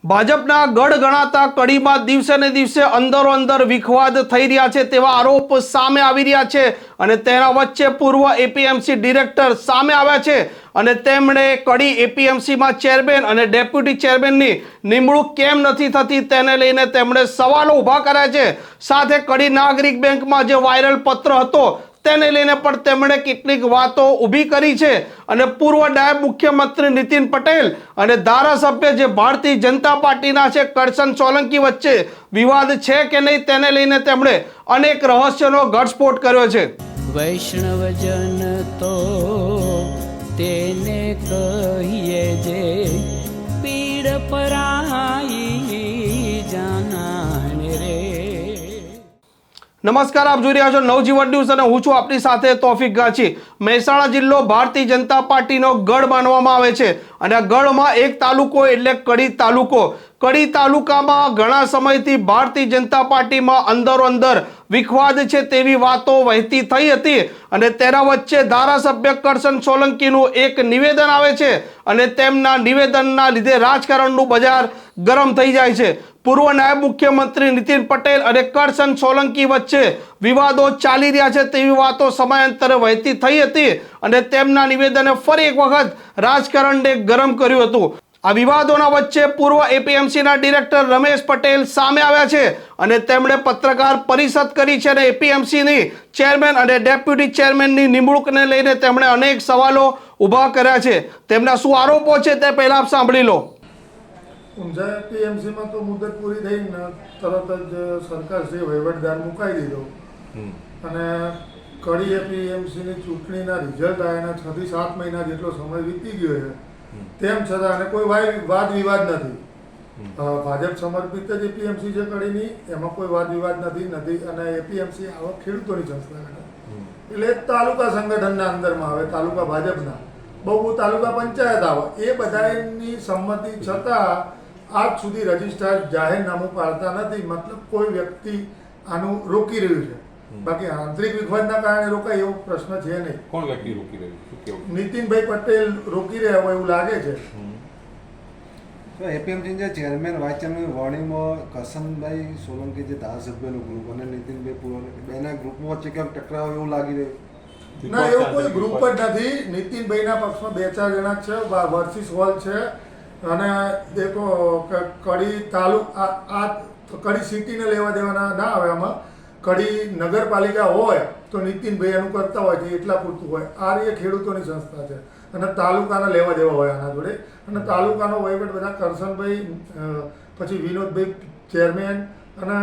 ભાજપના ગઢ ગણાતા કડીમાં દિવસે ને દિવસે અંદરો અંદર વિખવાદ થઈ રહ્યા છે તેવા આરોપ સામે આવી રહ્યા છે અને તેના વચ્ચે પૂર્વ એપીએમસી ડિરેક્ટર સામે આવ્યા છે અને તેમણે કડી એપીએમસીમાં ચેરમેન અને ડેપ્યુટી ચેરમેનની નિમણૂક કેમ નથી થતી તેને લઈને તેમણે સવાલો ઊભા કર્યા છે। સાથે કડી નાગરિક બેંકમાં જે વાયરલ પત્ર હતો તેને લઈને પણ તેમણે કેટલીક વાતો ઊભી કરી છે અને પૂર્વ નાયબ મુખ્યમંત્રી નીતિન પટેલ અને ધારાસભ્ય જે ભારતીય જનતા પાર્ટીના છે કરશન સોલંકી વચ્ચે વિવાદ છે કે નહીં તેને લઈને તેમણે અનેક રહસ્યોનો ઘટસ્ફોટ કર્યો છે। વૈષ્ણવજન તો તેને કહીએ જે પીડ પરાઈ જાનાને રે। નમસ્કાર, આપ જોઈ રહ્યા છો નવજીવન ન્યૂઝ અને હું છું આપની સાથે તોફિક ગાછી। મહેસાણા જિલ્લો ભારતીય જનતા પાર્ટીનો ગઢ માનવામાં આવે છે અને આ ગઢમાં એક તાલુકો એટલે કડી તાલુકો। કડી તાલુકામાં ઘણા સમયથી ભારતીય જનતા પાર્ટીમાં અંદરો અંદર વિખવાદ છે તેવી વાતો વહેતી થઈ હતી અને તેના વચ્ચે ધારાસભ્ય કરશન સોલંકીનું એક નિવેદન આવે છે અને તેમના નિવેદનના લીધે રાજકારણનું બજાર ગરમ થઈ જાય છે। પૂર્વ નાયબ મુખ્યમંત્રી નીતિન પટેલ અને કરશન સોલંકી વચ્ચે વિવાદો ચાલી રહ્યા છે તેવી વાતો સમયાંતરે વહેતી થઈ હતી અને તેમના નિવેદને ફરી એક વખત રાજકારણને ગરમ કર્યું હતું। આ વિવાદોના વચ્ચે પૂર્વ એપીએમસીના ડિરેક્ટર રમેશ પટેલ સામે આવ્યા છે અને તેમણે પત્રકાર પરિષદ કરી છે અને એપીએમસીની ચેરમેન અને ડેપ્યુટી ચેરમેનની નિમણૂકને લઈને તેમણે અનેક સવાલો ઊભા કર્યા છે। તેમના શું આરોપો છે તે પહેલા આપ સાંભળી લો। ઊંઝા એપીએમસીમાં તો મુદત પૂરી થઈને તરત જ સરકારશ્રીએ વહીવટદાર મુકાઈ દીધો અને કડી એપીએમસીની ચૂંટણીના રિઝલ્ટ આવ્યાના 6 થી 7 મહિના જેટલો સમય વીતી ગયો છે, તેમ છતાં અને કોઈ વાદ વિવાદ નથી। ભાજપ સમર્પિત જ એપીએમસી છે કડીની, એમાં કોઈ વાદ વિવાદ નથી અને એપીએમસી આવા ખેડૂતોની સંસ્થા ગણાય એટલે તાલુકા સંગઠનના અંદરમાં આવે, તાલુકા ભાજપના બહુ તાલુકા પંચાયત આવે, એ બધાની સંમતિ છતાં આજ સુધી રજિસ્ટ્રાર જાહેરનામું પાડતા નથી। મતલબ કોઈ વ્યક્તિ આનું રોકી રહ્યું છે, બાકી આંતરિક વિખવાદના કારણે રોકાય એવો પ્રશ્ન છે નહીં। કોણ વ્યક્તિ રોકી રહ્યું છે? નીતિનભાઈ પટેલ રોકી રહ્યા હોય એવું લાગે છે। એપીએમસી જે ચેરમેન વાઇસ ચેરમેન વોર્ડિંગમાં કરશનભાઈ સોલંકી જે ધારાસભ્યનું ગ્રુપ અને નીતિનભાઈ પૂર્વ બેના ગ્રુપમાં વચ્ચે ક્યાંક ટકરાવ એવું લાગી રહ્યું? ના, એવું કોઈ ગ્રુપ જ નથી। નીતિનભાઈના પક્ષમાં 2-4 જણા છે, વર્સિસ હોલ છે અને દેખો કડી આ કડી સિટીને લેવા દેવાના ના આવે આમાં। કડી નગરપાલિકા હોય તો નીતિનભાઈ એનું કરતા હોય છે, એટલા પૂરતું હોય। આ એ ખેડૂતોની સંસ્થા છે અને તાલુકાના લેવા દેવા હોય આના જોડે અને તાલુકાનો વહીવટ બધા કરશનભાઈ, પછી વિનોદભાઈ ચેરમેન અને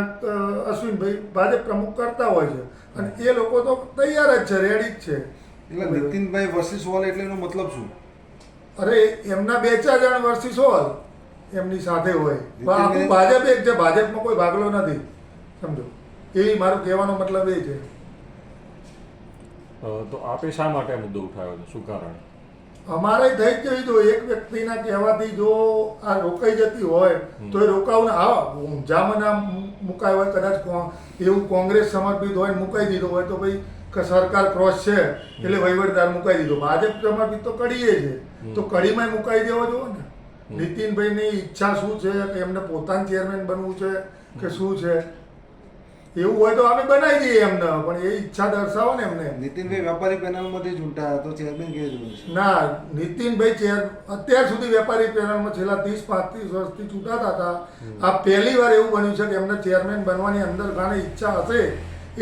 અશ્વિનભાઈ ભાજપ પ્રમુખ કરતા હોય છે અને એ લોકો તો તૈયાર જ છે, રેડી જ છે। એટલે નીતિનભાઈ વર્સિસ હોલ એટલે એનો મતલબ શું? અરે એમના 2-4 જણ વર્સિસ હોલ એમની સાથે હોય, આખું ભાજપ એક છે, ભાજપમાં કોઈ ભાગલો નથી, સમજો। એ મારો કહેવાનો મતલબ એ છે। તો આપે શા માટે મુદ્દો ઉઠાવ્યો છે? શું કારણ? અમારે થઈ જ ગયું, જો એક વ્યક્તિના કહેવાથી જો આ રોકાઈ જતી હોય તો એ રોકાવું ને ઊંઝામાં ના મુકાય હોય, કદાચ એવું કોંગ્રેસ સમર્પિત હોય ને મુકાઈ દીધો હોય તો ભાઈ સરકાર ક્રોસ છે એટલે વહીવટદાર મુકાઈ દીધો। ભાજપ સમર્પિત તો કડીએ છે તો કડીમાં મુકાઈ દેવો જોઈએ ને। નીતિનભાઈની ઈચ્છા શું છે કે એમને પોતાનું ચેરમેન બનવું છે કે શું છે, એવું હોય તો અમે બનાવી દઈએ એમને, પણ એ ઈચ્છા દર્શાવો ને એમને। નીતિનભાઈ વેપારી પેનલમાંથી ચૂંટાયા તો ચેરમેન કે છે? ના, નીતિનભાઈ અત્યાર સુધી વેપારી પેનલમાં છેલ્લા 30-35 વર્ષથી ચૂંટાતા હતા। આ પહેલી વાર એવું બન્યું છે કે એમને ચેરમેન બનવાની અંદર ઘણી ઈચ્છા હશે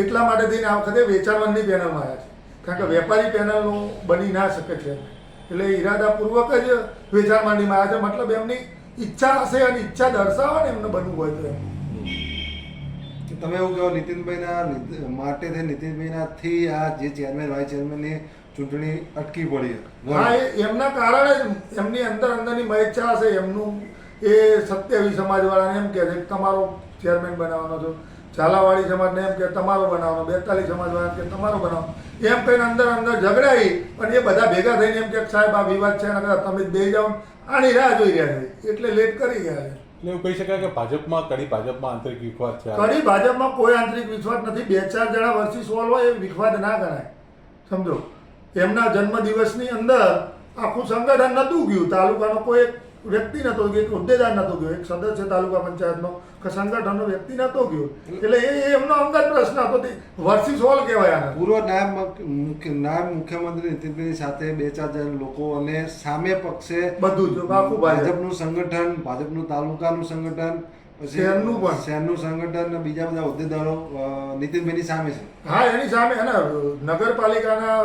એટલા માટે થઈને આ વખતે વેચાણવંતની પેનલમાં આવ્યા છે, કારણ કે વેપારી પેનલનું બની ના શકે છે એટલે ઈરાદાપૂર્વક જ વેચાણવંતમાં આવ્યા છે। મતલબ એમની ઈચ્છા હશે અને ઈચ્છા દર્શાવો ને એમને બનવું હોય તો એમ। તમે એવું કહો નીતિનભાઈના માટે નીતિનભાઈનાથી આ જે ચેરમેન વાઇસ ચેરમેનની ચૂંટણી અટકી પડી? હા, એમના કારણે જ એમની અંદરની ઈચ્છા હશે એમનું। એ 27 સમાજવાળાને એમ કહે છે કે તમારો ચેરમેન બનાવવાનો છો, ઝાલાવાડી સમાજને એમ કે તમારો બનાવવાનો, 42 સમાજવાળા કે તમારો બનાવવાનો, એમ કહીને અંદર ઝઘડાઈ અને એ બધા ભેગા થઈને એમ કે સાહેબ આ વિવાદ છે ને તમે બે જાઓ, આની રાહ જોઈ રહ્યા છે એટલે લેટ કરી ગયા છે। એટલે એવું કહી શકાય કે ભાજપમાં આંતરિક વિખવાદ છે? કડી ભાજપમાં કોઈ આંતરિક વિખવાદ નથી। 2-4 જણા વર્સિસ હોલ હોય એ વિખવાદ ના ગણાય, સમજો। એમના જન્મદિવસની અંદર આખું સંગઠન નહોતું ગયું, તાલુકાનો કોઈ વ્યક્તિ નહોતો ગયો, એક હોદ્દેદાર નહોતો ગયો, એક સદસ્ય તાલુકા પંચાયતનો કે સંગઠનનો વ્યક્તિ નહોતો ગયો. એટલે એ એમનો અંગત પ્રશ્ન હતો. તે વર્સિસ ઓલ કહેવાય આને. પૂર્વ નાયબ મુખ્યમંત્રી નીતિનભાઈની સાથે 2-4 જણ લોકો અને સામે પક્ષે બધું જ આખું ભાજપનું સંગઠન, ભાજપનું તાલુકાનું સંગઠન, પછી શહેરનું પણ. શહેરનું સંગઠન અને બીજા બધા હોદ્દેદારો નીતિનભાઈની સામે છે. હા, એની સામે અને નગરપાલિકાના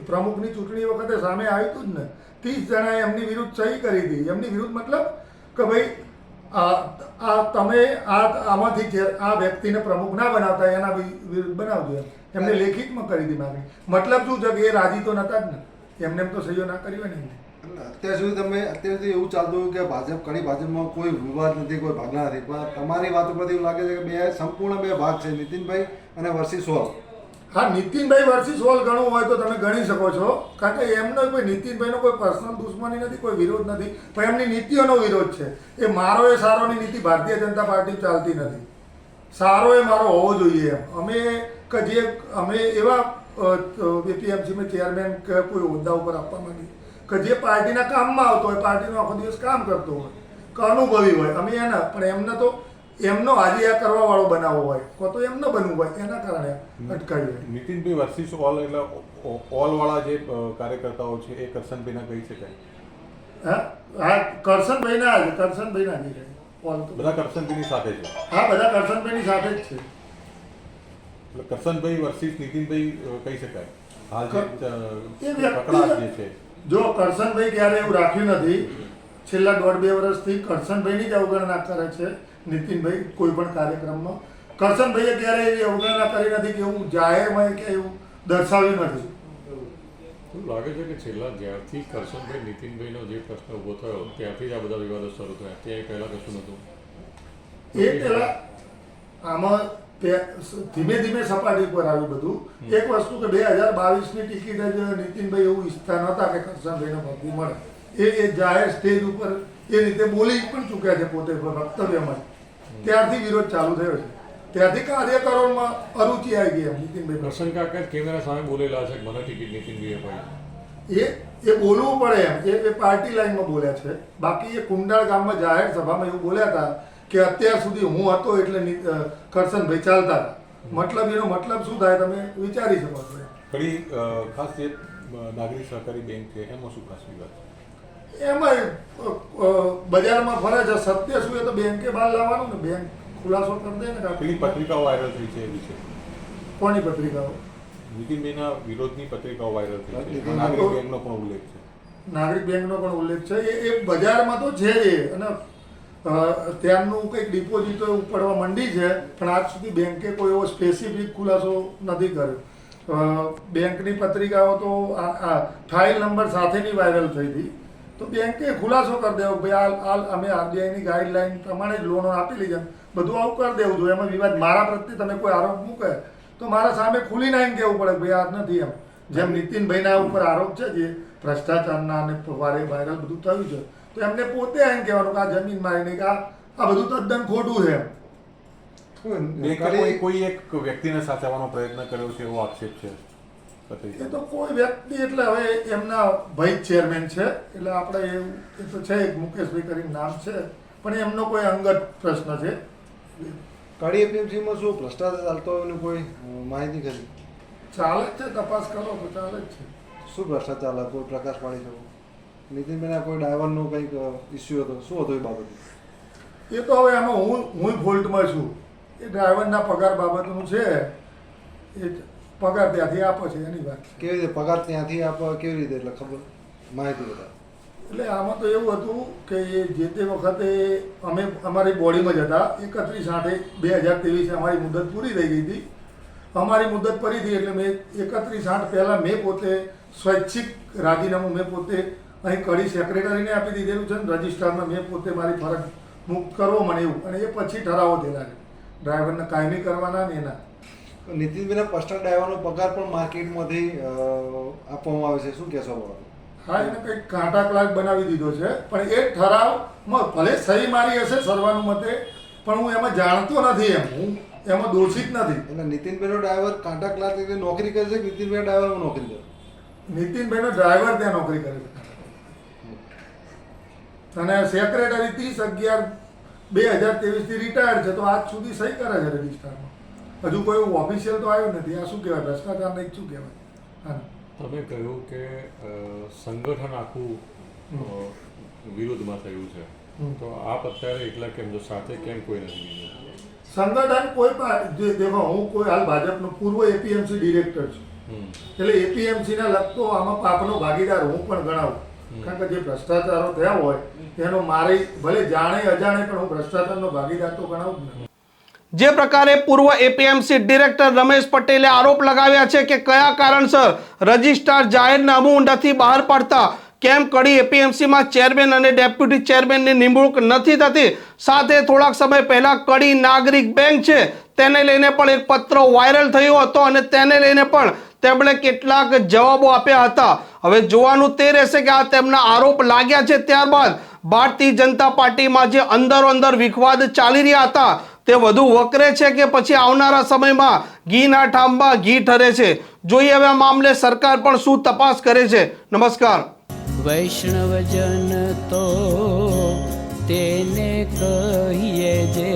પ્રમુખની ચૂંટણી વખતે સામે આવ્યું હતું જ ને. 30 જણાએ એમની વિરુદ્ધ સહી કરી હતી. એમની વિરુદ્ધ મતલબ કે ભાઈ તમે આમાંથી આ વ્યક્તિને પ્રમુખ ના બનાવતા, એના વિરુદ્ધ બનાવજો એમ. એમને લેખિતમાં કરી હતી માગણી. મતલબ શું છે કે એ રાજી તો નતા જ ને. એમને એમ તો સહીઓ ના કરી હોય ને એમને. અત્યાર સુધી એવું ચાલતું હતું કે કડી ભાજપમાં કોઈ વિવાદ નથી, કોઈ ભાગલા નથી, પણ તમારી વાતો પરથી એવું લાગે છે કે સંપૂર્ણ બે ભાગ છે, નીતિનભાઈ અને વર્સિસ ઓલ. હા, નીતિનભાઈ વર્સિસ ઓલ ગણવું હોય તો તમે ગણી શકો છો. કારણ કે એમનો કોઈ નીતિનભાઈનો કોઈ પર્સનલ દુશ્મની નથી, કોઈ વિરોધ નથી, પણ એમની નીતિઓનો વિરોધ છે. એ મારો એ સારોની નીતિ ભારતીય જનતા પાર્ટી ચાલતી નથી. સારો એ મારો હોવો જોઈએ એમ. અમે એવા એપીએમસીમાં ચેરમેન કે કોઈ હોદ્દા ઉપર આપવા માંગીએ કે જે પાર્ટીના કામમાં આવતો હોય, પાર્ટીનો આખો દિવસ કામ કરતો હોય, કે અનુભવી હોય. અમે એના પણ એમને તો એમનો આજે આ કરવા વાળો બનાવવો હોય, તો એમને બનવું હોય, એના કારણે અટકાવી. નીતિનભાઈ વર્સિસ ઓલ એટલે ઓલ વાળા જે કાર્યકર્તાઓ છે એ કરશનભાઈના કહી શકાય. હા, કરશનભાઈના જ છે. ઓલ તો બધા કરશનભાઈની સાથે છે. હા, બધા કરશનભાઈની સાથે જ છે. એટલે કરશનભાઈ વર્સિસ નીતિનભાઈ કહી શકાય. હાલ એ જે કકડાટ જે છે, જો કરશનભાઈ ક્યારે એવું રાખ્યું નથી. છેલ્લા 1.5-2 વર્ષથી કરશનભાઈની જ અવગણના કરે છે નીતિનભાઈ કોઈ પણ કાર્યક્રમમાં. કરશનભાઈએ ક્યારે એવી અવગણના કરી નથી કે એવું જાહેરમાં કે એવું દર્શાવ્યું નથી. એવું લાગે છે કે છેલ્લા જ્યારથી કરશનભાઈ નીતિનભાઈનો જે પ્રશ્ન ઊભો થયો ત્યારથી જ આ બધા વિવાદો શરૂ થયા. ત્યાં પહેલાં કશું નહોતું. એ પહેલા આમાં ધીમે ધીમે સપાટી પર આવ્યું બધું. એક વસ્તુ કે 2022ની ટિકિટ જ નીતિનભાઈ એવું ઈચ્છતા નહોતા કે કરશનભાઈને પદવી મળે. એ જાહેર સ્ટેજ ઉપર એ રીતે બોલી પણ ચૂક્યા છે પોતે વક્તવ્યમાં. ત્યારથી વિરોધ ચાલુ થયો છે. ત્યારથી કાર્યકરોમાં અરુચિ આવી ગઈ એમ નીતિનભાઈ. કરશન કાકા કેમેરા સામે બોલેલા છે મને ટિકિટ નીતિનભાઈએ પાડી. એ બોલવું પડે એમ. એ પાર્ટી લાઈનમાં બોલ્યા છે. બાકી એ કુંડાળ ગામમાં જાહેર સભામાં એવું બોલ્યા હતા કે અત્યાર સુધી હું હતો એટલે કરશનભાઈ ચાલતા હતા. મતલબ એનો મતલબ શું થાય તમે વિચારી શકો છો. કડી ખાસ જે નાગરિક સહકારી બેંક છે એમાં શું ખાસ વિવાદ છે? એમાં બજારમાં ફરે છે. સત્ય શું એ તો બેંકે બહાર લાવવાનું ને. બેંક ખુલાસો કરી દે ને. પેલી પત્રિકાઓ વાયરલ થઈ છે એ વિશે. કોની પત્રિકાઓ? નીતિનભાઈના વિરોધની પત્રિકાઓ વાયરલ થઈ છે. નાગરિક બેંકનો પણ ઉલ્લેખ છે. નાગરિક બેંકનો પણ ઉલ્લેખ છે. એ બજારમાં તો છે જ. અને ત્યારનું કંઈક ડિપોઝિટો ઉપાડવા માંડી છે, પણ આજ સુધી બેંકે કોઈ એવો સ્પેસિફિક ખુલાસો નથી કર્યો. બેંકની પત્રિકાઓ તો આ ફાઇલ નંબર સાથેની વાયરલ થઈ હતી. તો બેંકે ખુલાસો કરી દેવો ભાઈ અમે આરબીઆઈની ગાઈડલાઈન પ્રમાણે જ લોનો આપેલી છે, બધું આવું કરી દેવું જોઈએ. એમાં વિવાદ મારા પ્રત્યે તમે કોઈ આરોપ મૂકે તો મારા સામે ખુલીને આવીને કહેવું પડે ભાઈ આ નથી એમ. જેમ નીતિનભાઈના ઉપર આરોપ છે જે ભ્રષ્ટાચારના અને વાયરલ બધું થયું છે, તો એમને પોતે આવીને કહેવાનું કે આ જમીન મારીને કે આ બધું તદ્દન ખોટું છે એમ. કોઈ એક વ્યક્તિને સાચવવાનો પ્રયત્ન કર્યો છે એવો આક્ષેપ છે. એ તો કોઈ વ્યક્તિ એટલે હવે એમના ભાઈ ચેરમેન છે એટલે આપણે એવું એ તો છે એક મુકેશભાઈ કરીને નામ છે, પણ એમનો કોઈ અંગત પ્રશ્ન છે. કડી એપીએમસીમાં શું ભ્રષ્ટાચાર ચાલતો હોય એની કોઈ માહિતી ખરી? ચાલે જ છે, તપાસ કરો તો ચાલે જ છે. શું ભ્રષ્ટાચાર ચાલે કોઈ પ્રકાશ પાડી શકો? નીતિનભાઈના કોઈ ડ્રાઈવરનો કંઈક ઇસ્યુ હતો, શું હતો એ બાબતે? એ તો હવે એમાં હું ફોલ્ટમાં છું. એ ડ્રાઈવરના પગાર બાબતનું છે. એ પગાર ત્યાંથી આપે છે એની વાત. કેવી રીતે પગાર ત્યાંથી આપવા કેવી રીતે એટલે ખબર માહિતી બતા? એટલે આમાં તો એવું હતું કે જે તે વખતે અમે અમારી બોડીમાં જ હતા. 31/8/2023 અમારી મુદત પૂરી થઈ ગઈ હતી. અમારી મુદત પૂરી થઈ એટલે મેં 31/8 પહેલાં મેં પોતે સ્વૈચ્છિક રાજીનામું મેં પોતે અહીં કડી સેક્રેટરીને આપી દીધેલું છે ને રજિસ્ટ્રારમાં મેં પોતે મારી ફરજ મુક્ત કરવો મને એવું. અને એ પછી ઠરાવો થયેલા છે ડ્રાઈવરને કાયમી કરવાના ને એના. નીતિનભાઈના પર્સનલ ડ્રાઈવરનો પગાર પણ માર્કેટમાંથી આપવામાં આવે છે, શું કહેશો બાબત? હા, એને કંઈક કાંટા ક્લાર્ક બનાવી દીધો છે, પણ એ ઠરાવમાં ભલે સહી મારી હશે સર્વાનુમતે, પણ હું એમાં જાણતો નથી એમ. હું એમાં દોષિત નથી. એટલે નીતિનભાઈનો ડ્રાઈવર કાંટા ક્લાર્ક તરીકે નોકરી કરે છે કે નીતિનભાઈના ડ્રાઈવરમાં નોકરી કરે? નીતિનભાઈનો ડ્રાઈવર ત્યાં નોકરી કરે છે. અને સેક્રેટરી 30/11/2023 થી રિટાયર્ડ છે, તો આજ સુધી સહી કરે છે રજિસ્ટરમાં. હજુ કોઈ ઓફિશિયલ તો આવ્યું નથી. આ શું કહેવાય? ભ્રષ્ટાચાર નહીં, શું કહેવાય? હા, તમે કહ્યું કે સંગઠન આખું વિરોધમાં થયું છે, તો આપ અત્યારે એકલા કેમ છો? સાથે કેમ કોઈ નથી? સંગઠન કોઈ પણ દેખો, હું કોઈ હાલ ભાજપનો પૂર્વ એપીએમસી ડિરેક્ટર છું, એટલે એપીએમસીને લગતો આમાં પાપનો ભાગીદાર હું પણ ગણાવું. કારણ કે જે ભ્રષ્ટાચારો થયા હોય એનો મારે ભલે જાણે અજાણે પણ હું ભ્રષ્ટાચારનો ભાગીદાર તો ગણાવું જ નહીં. જે પ્રકારે પૂર્વ એપીએમસી ડિરેક્ટર રમેશ પટેલે આરોપ લગાવ્યા છે કે કયા કારણસર રજિસ્ટ્રાર જાહેરનામું નથી બહાર પાડતા, કેમ કડી એપીએમસીમાં ચેરમેન અને ડેપ્યુટી ચેરમેનની નિમણૂક નથી થતી, સાથે થોડાક સમય પહેલા કડી નાગરિક બેંક છે તેને લઈને પણ એક પત્ર વાયરલ થયો હતો અને તેને લઈને પણ તેમણે કેટલાક જવાબો આપ્યા હતા. હવે જોવાનું તે રહેશે કે આ તેમના આરોપ લાગ્યા છે ત્યારબાદ ભારતીય જનતા પાર્ટીમાં જે અંદરો-અંદર વિખવાદ ચાલી રહ્યા હતા તે વધુ વકરે છે કે પછી આવનારા સમયમાં ઘીના ઠામમાં ઘી ઠરે છે? જોઈએ હવે આ મામલે સરકાર પણ શું તપાસ કરે છે. નમસ્કાર. વૈષ્ણવજન તો તેને કહીએ જે